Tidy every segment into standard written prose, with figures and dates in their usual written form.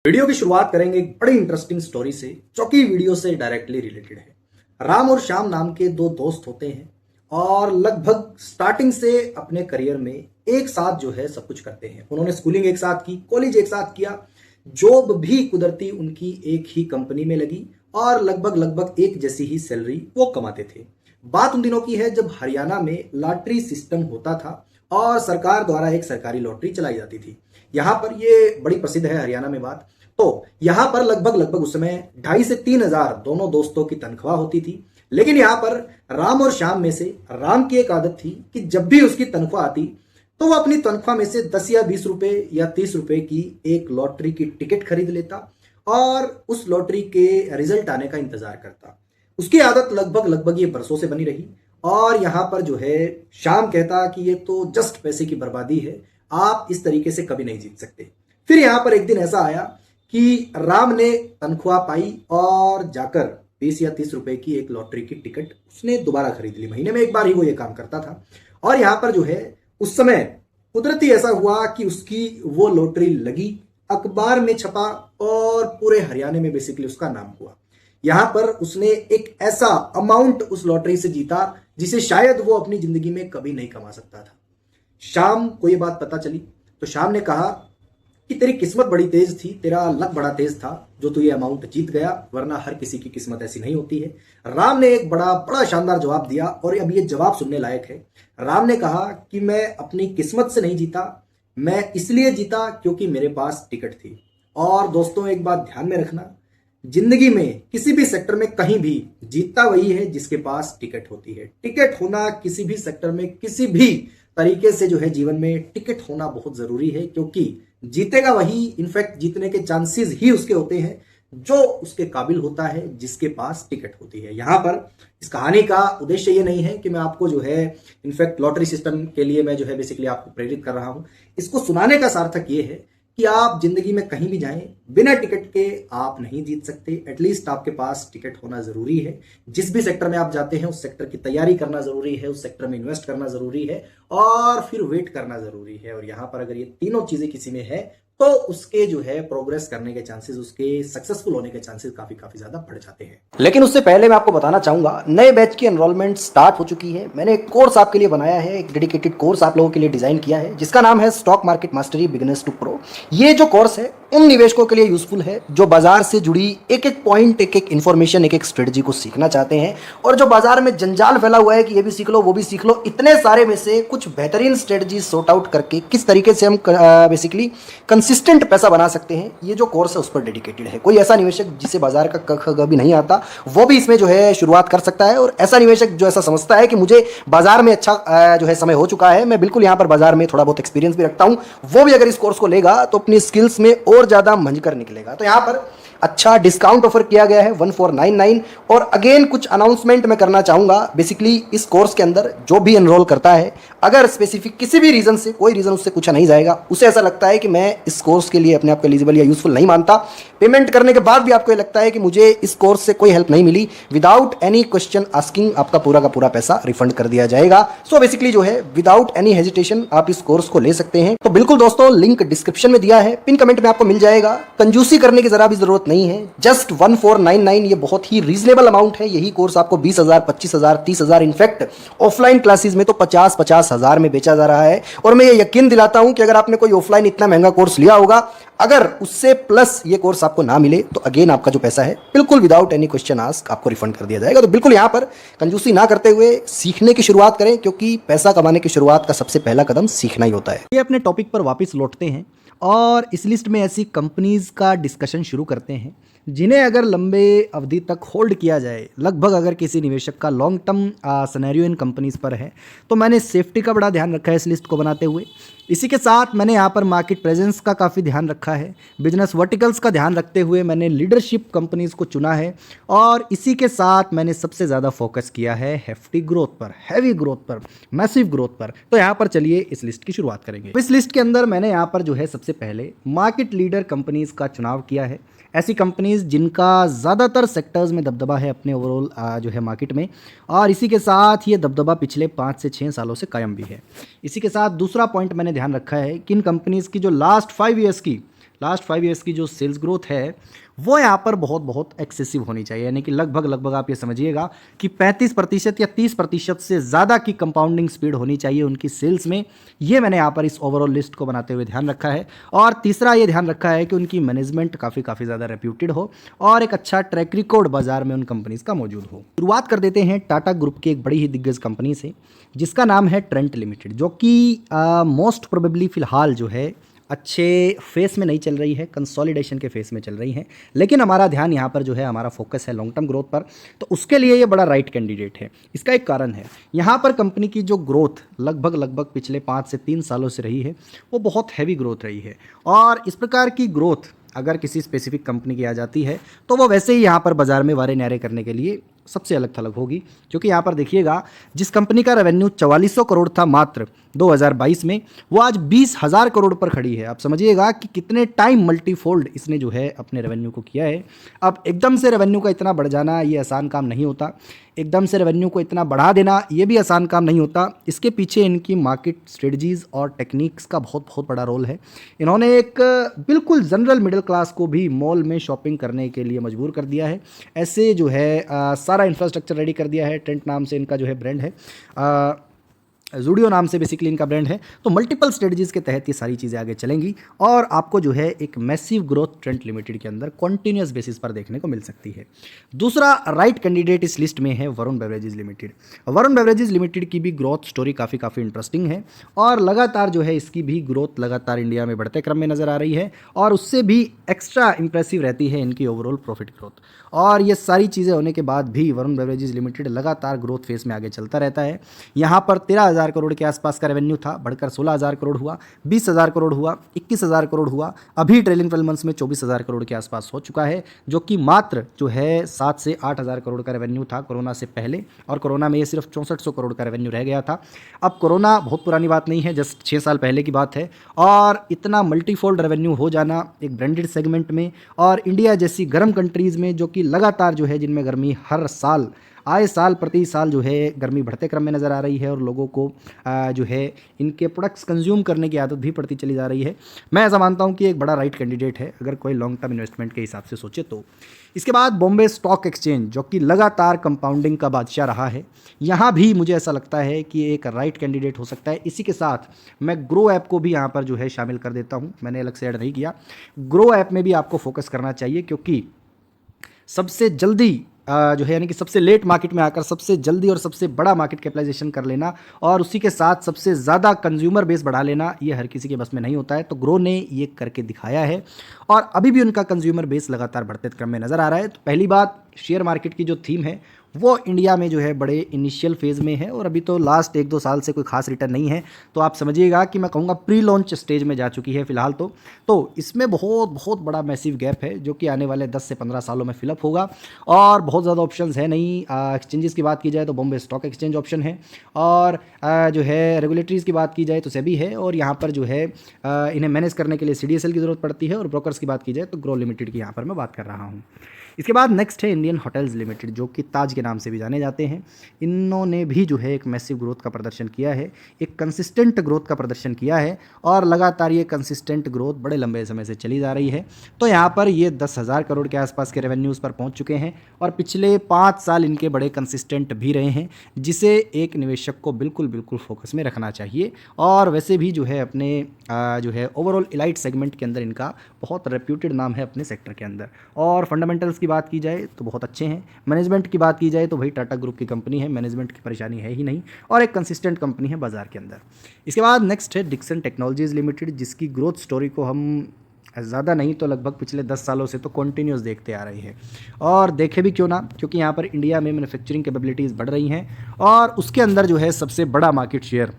Video की शुरुआत करेंगे एक बड़ी इंटरेस्टिंग स्टोरी से जो कि वीडियो से डायरेक्टली रिलेटेड है। राम और श्याम नाम के दो दोस्त होते हैं और लगभग स्टार्टिंग से अपने करियर में एक साथ जो है सब कुछ करते हैं। उन्होंने स्कूलिंग एक साथ की, कॉलेज एक साथ किया, जॉब भी कुदरती उनकी एक ही कंपनी में लगी और लगभग एक जैसी ही सैलरी वो कमाते थे। बात उन दिनों की है जब हरियाणा में लॉटरी सिस्टम होता था और सरकार द्वारा एक सरकारी लॉटरी चलाई जाती थी। यहाँ पर ये बड़ी प्रसिद्ध है हरियाणा में बात। तो यहाँ पर लगभग उस समय 2,500 से 3,000 दोनों दोस्तों की तनख्वाह होती थी। लेकिन यहाँ पर राम और श्याम में से राम की एक आदत थी कि जब भी उसकी तनख्वाह आती तो वो अपनी तनख्वाह में से 10 या 20 रुपए या 30 रुपए की एक लॉटरी की टिकट खरीद लेता और उस लॉटरी के रिजल्ट आने का इंतजार करता। उसकी आदत लगभग ये बरसों से बनी रही और यहाँ पर जो है श्याम कहता कि ये तो जस्ट पैसे की बर्बादी है, आप इस तरीके से कभी नहीं जीत सकते। फिर यहाँ पर एक दिन ऐसा आया कि राम ने तनख्वाह पाई और जाकर 20 या 30 रुपए की एक लॉटरी की टिकट उसने दोबारा खरीद ली। महीने में एक बार ही वो ये काम करता था और यहाँ पर जो है उस समय कुदरती ऐसा हुआ कि उसकी वो लॉटरी लगी, अखबार में छपा और पूरे हरियाणा में बेसिकली उसका नाम हुआ। यहाँ पर उसने एक ऐसा अमाउंट उस लॉटरी से जीता जिसे शायद वो अपनी जिंदगी में कभी नहीं कमा सकता था। शाम को ये बात पता चली तो शाम ने कहा कि तेरी किस्मत बड़ी तेज थी, तेरा लक बड़ा तेज था जो तू ये अमाउंट जीत गया, वरना हर किसी की किस्मत ऐसी नहीं होती है। राम ने एक बड़ा शानदार जवाब दिया और अब ये जवाब सुनने लायक है। राम ने कहा कि मैं अपनी किस्मत से नहीं जीता, मैं इसलिए जीता क्योंकि मेरे पास टिकट थी। और दोस्तों एक बात ध्यान में रखना, जिंदगी में किसी भी सेक्टर में कहीं भी जीतता वही है जिसके पास टिकट होती है। टिकट होना किसी भी सेक्टर में किसी भी तरीके से जो है जीवन में टिकट होना बहुत जरूरी है, क्योंकि जीतेगा वही, इनफैक्ट जीतने के चांसेस ही उसके होते हैं जो उसके काबिल होता है, जिसके पास टिकट होती है। यहाँ पर इस कहानी का उद्देश्य ये नहीं है कि मैं आपको जो है इनफैक्ट लॉटरी सिस्टम के लिए मैं जो है बेसिकली आपको प्रेरित कर रहा हूं। इसको सुनाने का सार्थक ये है कि आप जिंदगी में कहीं भी जाएं, बिना टिकट के आप नहीं जीत सकते। एटलीस्ट आपके पास टिकट होना जरूरी है। जिस भी सेक्टर में आप जाते हैं उस सेक्टर की तैयारी करना जरूरी है, उस सेक्टर में इन्वेस्ट करना जरूरी है और फिर वेट करना जरूरी है। और यहाँ पर अगर ये तीनों चीजें किसी में है तो उसके जो है प्रोग्रेस करने के चांसेस, उसके सक्सेसफुल होने के चांसेस काफी ज्यादा बढ़ जाते हैं। लेकिन उससे पहले मैं आपको बताना चाहूंगा, नए बैच की एनरोलमेंट स्टार्ट हो चुकी है। मैंने एक कोर्स आपके लिए बनाया है, एक डेडिकेटेड कोर्स आप लोगों के लिए डिजाइन किया है जिसका नाम है stock market mastery beginners to pro. ये जो कोर्स है उन निवेशकों के लिए यूजफुल है जो बाजार से जुड़ी एक पॉइंट, एक इंफॉर्मेशन, एक स्ट्रेटजी को सीखना चाहते हैं और जो बाजार में जंजाल फैला हुआ है कि ये भी सीख लो वो भी सीख लो, इतने सारे में से कुछ बेहतरीन स्ट्रेटजी सॉर्ट आउट करके किस तरीके से हम बेसिकली कंसिस्टेंट पैसा बना सकते हैं, ये जो कोर्स है उस पर डेडिकेटेड है। कोई ऐसा निवेशक जिसे बाजार का क ख ग भी नहीं आता वो भी इसमें जो है शुरुआत कर सकता है, और ऐसा निवेशक जो ऐसा समझता है कि मुझे बाजार में अच्छा जो है समय हो चुका है, मैं बिल्कुल यहाँ पर बाजार में थोड़ा बहुत एक्सपीरियंस भी रखता हूँ, वो भी अगर इस कोर्स को लेगा तो अपनी स्किल्स में और ज्यादा मंझकर निकलेगा। तो यहाँ पर अच्छा डिस्काउंट ऑफर किया गया है 1499। और अगेन कुछ अनाउंसमेंट मैं करना चाहूंगा। बेसिकली इस कोर्स के अंदर जो भी एनरोल करता है, अगर स्पेसिफिक किसी भी रीजन से, कोई रीजन उससे पूछा नहीं जाएगा, उसे ऐसा लगता है कि मैं इस कोर्स के लिए अपने आप को एलिजिबल या यूजफुल नहीं मानता, पेमेंट करने के बाद भी आपको लगता है कि मुझे इस कोर्स से कोई हेल्प नहीं मिली, विदाउट एनी क्वेश्चन आस्किंग आपका पूरा का पूरा पैसा रिफंड कर दिया जाएगा। सो बेसिकली जो है विदाउट एनी हेजिटेशन आप इस कोर्स को ले सकते हैं। तो बिल्कुल दोस्तों, लिंक डिस्क्रिप्शन में दिया है, पिन कमेंट में आपको मिल जाएगा। कंजूसी करने की जरा भी जरूरत नहीं है, जस्ट 1499 ये बहुत ही रीजनेबल अमाउंट है। यही कोर्स आपको 20,000, 25,000, 30,000, इनफैक्ट ऑफलाइन क्लासेस में तो 50,000 हजार में बेचा जा रहा है। और मैं ये यकीन दिलाता हूं कि अगर आपने कोई ऑफलाइन इतना महंगा कोर्स लिया होगा, अगर उससे प्लस ये कोर्स आपको ना मिले तो अगेन आपका जो पैसा है बिल्कुल विदाउट एनी क्वेश्चन आस्क आपको रिफंड कर दिया जाएगा। तो बिल्कुल यहाँ पर कंजूसी ना करते हुए सीखने की शुरुआत करें, क्योंकि पैसा कमाने की शुरुआत का सबसे पहला कदम सीखना ही होता है। ये अपने टॉपिक पर वापस लौटते हैं और इस लिस्ट में ऐसी कंपनीज का डिस्कशन शुरू करते हैं जिन्हें अगर लंबे अवधि तक होल्ड किया जाए, लगभग अगर किसी निवेशक का long term scenario in companies पर है, तो मैंने सेफ्टी का बड़ा ध्यान रखा है इस लिस्ट को बनाते हुए। इसी के साथ मैंने यहाँ पर मार्केट प्रेजेंस का काफ़ी ध्यान रखा है, बिजनेस वर्टिकल्स का ध्यान रखते हुए मैंने लीडरशिप कंपनीज को चुना है, और इसी के साथ मैंने सबसे ज़्यादा फोकस किया है हेफ्टी ग्रोथ पर, हैवी ग्रोथ पर, मैसिव ग्रोथ पर। तो यहाँ पर चलिए इस लिस्ट की शुरुआत करेंगे। इस लिस्ट के अंदर मैंने यहाँ पर जो है सबसे पहले मार्केट लीडर कंपनीज का चुनाव किया है। ऐसी कंपनीज जिनका ज़्यादातर सेक्टर्स में दबदबा है अपने ओवरऑल जो है मार्केट में, और इसी के साथ ये दबदबा पिछले 5 से 6 सालों से कायम भी है। इसी के साथ दूसरा पॉइंट मैंने ध्यान रखा है कि इन कंपनीज़ की जो लास्ट 5 ईयर्स की लास्ट 5 ईयर्स की जो सेल्स ग्रोथ है वो यहाँ पर बहुत बहुत एक्सेसिव होनी चाहिए, यानी कि लगभग आप ये समझिएगा कि 35% या 30% से ज़्यादा की कंपाउंडिंग स्पीड होनी चाहिए उनकी सेल्स में। ये मैंने यहाँ पर इस ओवरऑल लिस्ट को बनाते हुए ध्यान रखा है। और तीसरा ये ध्यान रखा है कि उनकी मैनेजमेंट काफ़ी ज़्यादा रेप्यूटेड हो और एक अच्छा ट्रैक रिकॉर्ड बाजार में उन कंपनीज़ का मौजूद हो। शुरुआत कर देते हैं टाटा ग्रुप की एक बड़ी ही दिग्गज कंपनी से, जिसका नाम है ट्रेंट लिमिटेड, जो कि मोस्ट प्रोबेबली फ़िलहाल जो है अच्छे फेस में नहीं चल रही है, कंसोलिडेशन के फेस में चल रही है। लेकिन हमारा ध्यान यहाँ पर जो है, हमारा फोकस है लॉन्ग टर्म ग्रोथ पर, तो उसके लिए ये बड़ा राइट कैंडिडेट है। इसका एक कारण है, यहाँ पर कंपनी की जो ग्रोथ लगभग पिछले 5 से 3 सालों से रही है वो बहुत हैवी ग्रोथ रही है। और इस प्रकार की ग्रोथ अगर किसी स्पेसिफिक कंपनी की आ जाती है तो वो वैसे ही यहाँ पर बाजार में वारे न्यारे करने के लिए सबसे अलग थलग होगी। क्योंकि यहाँ पर देखिएगा, जिस कंपनी का रेवेन्यू 4400 करोड़ था मात्र 2022 में, वो आज 20,000 करोड़ पर खड़ी है। आप समझिएगा कि कितने टाइम मल्टीफोल्ड इसने जो है अपने रेवेन्यू को किया है। अब एकदम से रेवेन्यू का इतना बढ़ जाना ये आसान काम नहीं होता, एकदम से रेवेन्यू को इतना बढ़ा देना ये भी आसान काम नहीं होता। इसके पीछे इनकी मार्केट स्ट्रेटजीज़ और टेक्निक्स का बहुत बड़ा रोल है। इन्होंने एक बिल्कुल जनरल मिडिल क्लास को भी मॉल में शॉपिंग करने के लिए मजबूर कर दिया है। ऐसे जो है सारा इंफ्रास्ट्रक्चर रेडी कर दिया है। ट्रेंट नाम से इनका जो है ब्रांड है, ज़ूडियो नाम से बेसिकली इनका ब्रांड है। तो मल्टीपल स्ट्रेटजीज़ के तहत ये सारी चीज़ें आगे चलेंगी और आपको जो है एक मैसिव ग्रोथ ट्रेंट लिमिटेड के अंदर कॉन्टिन्यूस बेसिस पर देखने को मिल सकती है। दूसरा राइट कैंडिडेट इस लिस्ट में है Varun beverages limited. Varun beverages limited की भी ग्रोथ स्टोरी काफ़ी इंटरेस्टिंग है और लगातार जो है इसकी भी ग्रोथ लगातार इंडिया में बढ़ते क्रम में नज़र आ रही है और उससे भी एक्स्ट्रा इंप्रेसिव रहती है इनकी ओवरऑल प्रॉफिट ग्रोथ। और ये सारी चीज़ें होने के बाद भी वरुण बेवरेजेस लिमिटेड लगातार ग्रोथ फेस में आगे चलता रहता है। यहाँ पर 13,000 करोड़ के आसपास का रेवेन्यू था, बढ़कर 16,000 करोड़ हुआ, 20,000 करोड़ हुआ, 21,000 करोड़ हुआ, अभी ट्रेलिंग 12 मंथ्स में 24,000 करोड़ के आसपास हो चुका है, जो कि मात्र जो है 7 से 8,000 करोड़ का रेवेन्यू था कोरोना से पहले। और कोरोना में ये सिर्फ 6400 करोड़ का रेवेन्यू रह गया था। अब कोरोना बहुत पुरानी बात नहीं है, जस्ट 6 साल पहले की बात है। और इतना मल्टीफोल्ड रेवेन्यू हो जाना एक ब्रांडेड सेगमेंट में और इंडिया जैसी गर्म कंट्रीज़ में, जो कि लगातार जो है जिनमें गर्मी हर साल आए साल प्रति साल जो है गर्मी बढ़ते क्रम में नज़र आ रही है और लोगों को जो है इनके प्रोडक्ट्स कंज्यूम करने की आदत भी बढ़ती चली जा रही है। मैं ऐसा मानता हूं कि एक बड़ा राइट कैंडिडेट है अगर कोई लॉन्ग टर्म इन्वेस्टमेंट के हिसाब से सोचे तो। इसके बाद बॉम्बे स्टॉक एक्सचेंज, जो कि लगातार कंपाउंडिंग का बादशाह रहा है, यहाँ भी मुझे ऐसा लगता है कि एक राइट कैंडिडेट हो सकता है। इसी के साथ मैं ग्रो ऐप को भी यहाँ पर जो है शामिल कर देता हूँ, मैंने अलग से ऐड नहीं किया। ग्रो ऐप में भी आपको फोकस करना चाहिए क्योंकि सबसे जल्दी जो है यानी कि सबसे लेट मार्केट में आकर सबसे जल्दी और सबसे बड़ा मार्केट कैपिटलाइजेशन कर लेना और उसी के साथ सबसे ज़्यादा कंज्यूमर बेस बढ़ा लेना, ये हर किसी के बस में नहीं होता है। तो ग्रो ने ये करके दिखाया है और अभी भी उनका कंज्यूमर बेस लगातार बढ़ते क्रम में नज़र आ रहा है। तो पहली बात, शेयर मार्केट की जो थीम है वो इंडिया में जो है बड़े इनिशियल फेज़ में है और अभी तो लास्ट 1-2 साल से कोई खास रिटर्न नहीं है। तो आप समझिएगा कि मैं कहूँगा प्री लॉन्च स्टेज में जा चुकी है फ़िलहाल। तो इसमें बहुत बड़ा मैसिव गैप है जो कि आने वाले 10 से 15 सालों में फिलअप होगा और बहुत ज़्यादा ऑप्शंस है नहीं। एक्सचेंजेस की बात की जाए तो बॉम्बे स्टॉक एक्सचेंज ऑप्शन है और जो है रेगुलेटरीज़ की बात की जाए तो सेबी है और यहाँ पर जो है इन्हें मैनेज करने के लिए CDSL की ज़रूरत पड़ती है और ब्रोकर्स की बात की जाए तो ग्रो लिमिटेड की यहाँ पर मैं बात कर रहा हूँ। इसके बाद नेक्स्ट है इंडियन होटल्स लिमिटेड, जो कि ताज के नाम से भी जाने जाते हैं। इन्होंने भी जो है एक मैसिव ग्रोथ का प्रदर्शन किया है, एक कंसिस्टेंट ग्रोथ का प्रदर्शन किया है और लगातार ये कंसिस्टेंट ग्रोथ बड़े लंबे समय से चली जा रही है। तो यहाँ पर ये 10,000 करोड़ के आसपास के रेवेन्यूज़ पर पहुँच चुके हैं और पिछले 5 साल इनके बड़े कंसिस्टेंट भी रहे हैं, जिसे एक निवेशक को बिल्कुल फोकस में रखना चाहिए। और वैसे भी जो है अपने जो है ओवरऑल इलाइट सेगमेंट के अंदर इनका बहुत रेप्यूटेड नाम है अपने सेक्टर के अंदर। और फंडामेंटल्स की बात की जाए तो बहुत अच्छे हैं। मैनेजमेंट की बात की जाए तो भाई टाटा ग्रुप की कंपनी है, मैनेजमेंट की परेशानी है ही नहीं और एक कंसिस्टेंट कंपनी है बाजार के अंदर। इसके बाद नेक्स्ट है डिक्सन टेक्नोलॉजीज़ लिमिटेड, जिसकी ग्रोथ स्टोरी को हम ज़्यादा नहीं तो लगभग पिछले 10 सालों से तो कॉन्टीन्यूस देखते आ रही है और देखे भी क्यों ना, क्योंकि यहाँ पर इंडिया में मैन्युफैक्चरिंग कैपेबिलिटीज़ बढ़ रही हैं और उसके अंदर जो है सबसे बड़ा मार्केट शेयर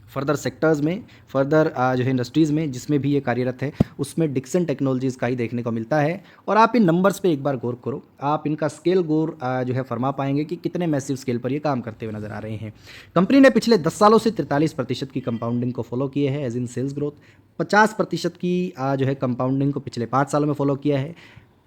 फर्दर सेक्टर्स में, फर्दर जो है इंडस्ट्रीज़ में जिसमें भी ये कार्यरत है उसमें डिक्सन टेक्नोलॉजीज़ का ही देखने को मिलता है। और आप इन नंबर्स पे एक बार गौर करो, आप इनका स्केल गौर जो है फरमा पाएंगे कि कितने मैसिव स्केल पर ये काम करते हुए नजर आ रहे हैं। कंपनी ने पिछले 10 सालों से 43% की कंपाउंडिंग को फॉलो किया है एज इन सेल्स ग्रोथ, 50% की जो है कंपाउंडिंग को पिछले 5 सालों में फॉलो किया है,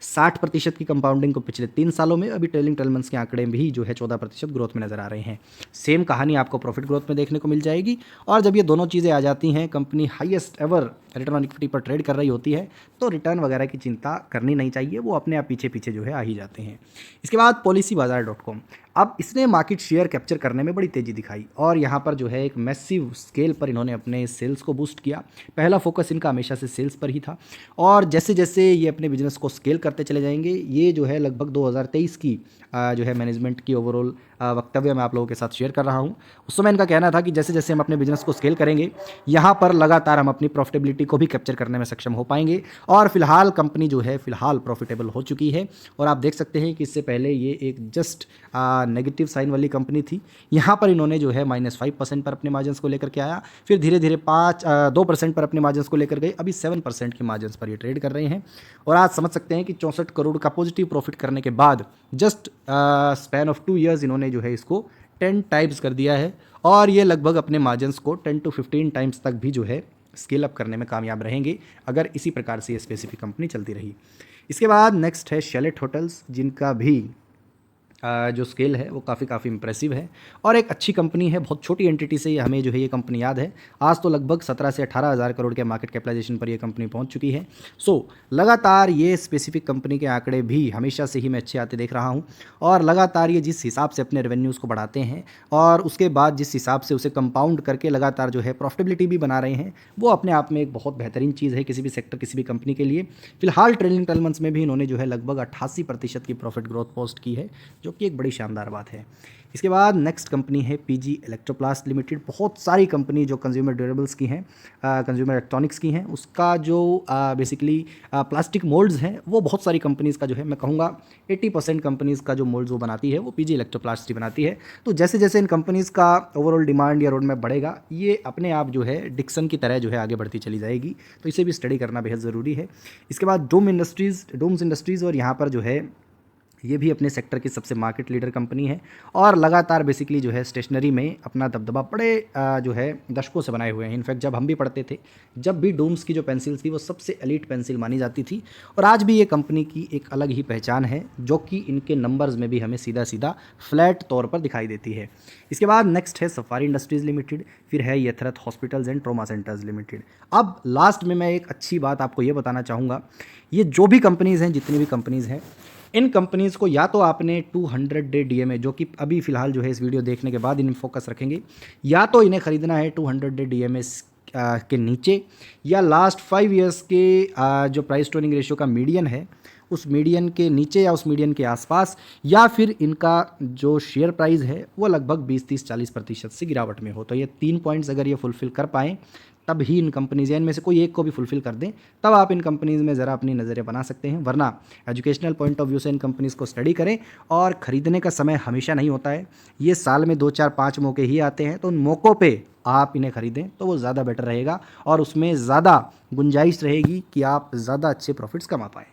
60% की कंपाउंडिंग को पिछले 3 सालों में, अभी ट्रेलिंग 12 मंथ्स के आंकड़े भी जो है 14% ग्रोथ में नज़र आ रहे हैं। सेम कहानी आपको प्रॉफिट ग्रोथ में देखने को मिल जाएगी और जब ये दोनों चीज़ें आ जाती हैं, company highest ever return on equity पर ट्रेड कर रही होती है तो रिटर्न वगैरह की चिंता करनी नहीं चाहिए, वो अपने आप पीछे पीछे जो है आ ही जाते हैं। इसके बाद policybazaar.com, अब इसने मार्केट शेयर कैप्चर करने में बड़ी तेज़ी दिखाई और यहाँ पर जो है एक मैसिव स्केल पर इन्होंने अपने सेल्स को बूस्ट किया। पहला फोकस इनका हमेशा से सेल्स पर ही था और जैसे जैसे ये अपने बिजनेस को स्केल करते चले जाएंगे, ये जो है लगभग 2023 की जो है मैनेजमेंट की ओवरऑल वक्तव्य मैं आप लोगों के साथ शेयर कर रहा हूँ। उस समय इनका कहना था कि जैसे जैसे हम अपने बिजनेस को स्केल करेंगे, यहाँ पर लगातार हम अपनी प्रॉफिटेबिलिटी को भी कैप्चर करने में सक्षम हो पाएंगे और फिलहाल कंपनी जो है फिलहाल प्रॉफिटेबल हो चुकी है। और आप देख सकते हैं कि इससे पहले ये एक जस्ट नेगेटिव साइन वाली कंपनी थी, यहाँ पर इन्होंने जो है -5% पर अपने मार्जिन्स को लेकर के आया, फिर धीरे धीरे 2% पर अपने मार्जिन्स को लेकर गए, अभी 7% के मार्जिन्स पर ये ट्रेड कर रहे हैं। और आज समझ सकते हैं कि 64 करोड़ का पॉजिटिव प्रॉफिट करने के बाद जस्ट स्पैन ऑफ 2 ईयर्स इन्होंने जो है इसको 10 टाइम्स कर दिया है और ये लगभग अपने मार्जिन्स को 10 to 15 टाइम्स तक भी जो है स्केल अप करने में कामयाब रहेंगे अगर इसी प्रकार से ये स्पेसिफिक कंपनी चलती रही। इसके बाद नेक्स्ट है शैलेट होटल्स, जिनका भी जो स्केल है वो काफ़ी इंप्रेसिव है और एक अच्छी कंपनी है। बहुत छोटी एंटिटी से हमें जो है ये कंपनी याद है, आज तो लगभग 17 से 18 हज़ार करोड़ के मार्केट कैपिटलाइजेशन पर ये कंपनी पहुंच चुकी है। लगातार ये स्पेसिफिक कंपनी के आंकड़े भी हमेशा से ही मैं अच्छे आते देख रहा हूं और लगातार ये जिस हिसाब से अपने रेवेन्यूज़ को बढ़ाते हैं और उसके बाद जिस हिसाब से उसे कंपाउंड करके लगातार जो है प्रॉफिटेबिलिटी भी बना रहे हैं, वो अपने आप में एक बहुत बेहतरीन चीज़ है किसी भी सेक्टर किसी भी कंपनी के लिए। फिलहाल ट्रेलिंग 12 मंथ्स में भी इन्होंने जो है लगभग 88% की प्रॉफिट ग्रोथ पोस्ट की है, जो कि एक बड़ी शानदार बात है। इसके बाद नेक्स्ट कंपनी है पीजी इलेक्ट्रोप्लास्ट लिमिटेड। बहुत सारी कंपनी जो कंज्यूमर ड्यूरेबल्स की हैं, कंज्यूमर इलेक्ट्रॉनिक्स की हैं, उसका जो बेसिकली प्लास्टिक मोल्ड्स हैं वो बहुत सारी कंपनीज़ का जो है मैं कहूँगा 80% कंपनीज़ का जो मोल्ड्स वो बनाती है वो पीजी इलेक्ट्रोप्लास्ट ही बनाती है। तो जैसे जैसे इन कंपनीज़ का ओवरऑल डिमांड या रोड मैप बढ़ेगा, ये अपने आप जो है डिक्सन की तरह जो है आगे बढ़ती चली जाएगी, तो इसे भी स्टडी करना बेहद ज़रूरी है। इसके बाद डूम्स इंडस्ट्रीज़ और यहाँ पर जो है ये भी अपने सेक्टर की सबसे मार्केट लीडर कंपनी है और लगातार बेसिकली जो है स्टेशनरी में अपना दबदबा बड़े जो है दशकों से बनाए हुए हैं। इनफैक्ट जब हम भी पढ़ते थे, जब भी डूम्स की जो पेंसिल्स थी वो सबसे एलीट पेंसिल मानी जाती थी और आज भी ये कंपनी की एक अलग ही पहचान है, जो कि इनके नंबर्स में भी हमें सीधा सीधा फ्लैट तौर पर दिखाई देती है। इसके बाद नेक्स्ट है सफारी इंडस्ट्रीज़ लिमिटेड, फिर है Yatharth hospitals and trauma centres limited. अब लास्ट में मैं एक अच्छी बात आपको ये बताना चाहूँगा, ये जो भी कंपनीज़ हैं, जितनी भी कंपनीज़ हैं, इन कंपनीज़ को या तो आपने 200 डे डीएमए, जो कि अभी फ़िलहाल जो है इस वीडियो देखने के बाद इन फोकस रखेंगे, या तो इन्हें ख़रीदना है 200 डे डीएमए के नीचे या लास्ट 5 ईयर्स के जो प्राइस टू अर्निंग रेशियो का मीडियन है उस मीडियन के नीचे या उस मीडियन के आसपास, या फिर इनका जो शेयर प्राइस है वो लगभग 20-30-40% से गिरावट में हो। तो ये 3 पॉइंट्स अगर ये फुलफ़िल कर पाएँ तब ही इन कंपनीज़ या इनमें से कोई एक को भी फुलफ़िल कर दें, तब आप इन कंपनीज़ में ज़रा अपनी नज़रें बना सकते हैं। वरना एजुकेशनल पॉइंट ऑफ व्यू से इन कंपनीज़ को स्टडी करें और ख़रीदने का समय हमेशा नहीं होता है, ये साल में 2, 4, 5 मौके ही आते हैं, तो उन मौक़ों पे आप इन्हें ख़रीदें तो वो ज़्यादा बेटर रहेगा और उसमें ज़्यादा गुंजाइश रहेगी कि आप ज़्यादा अच्छे प्रॉफिट्स कमा पाएँ।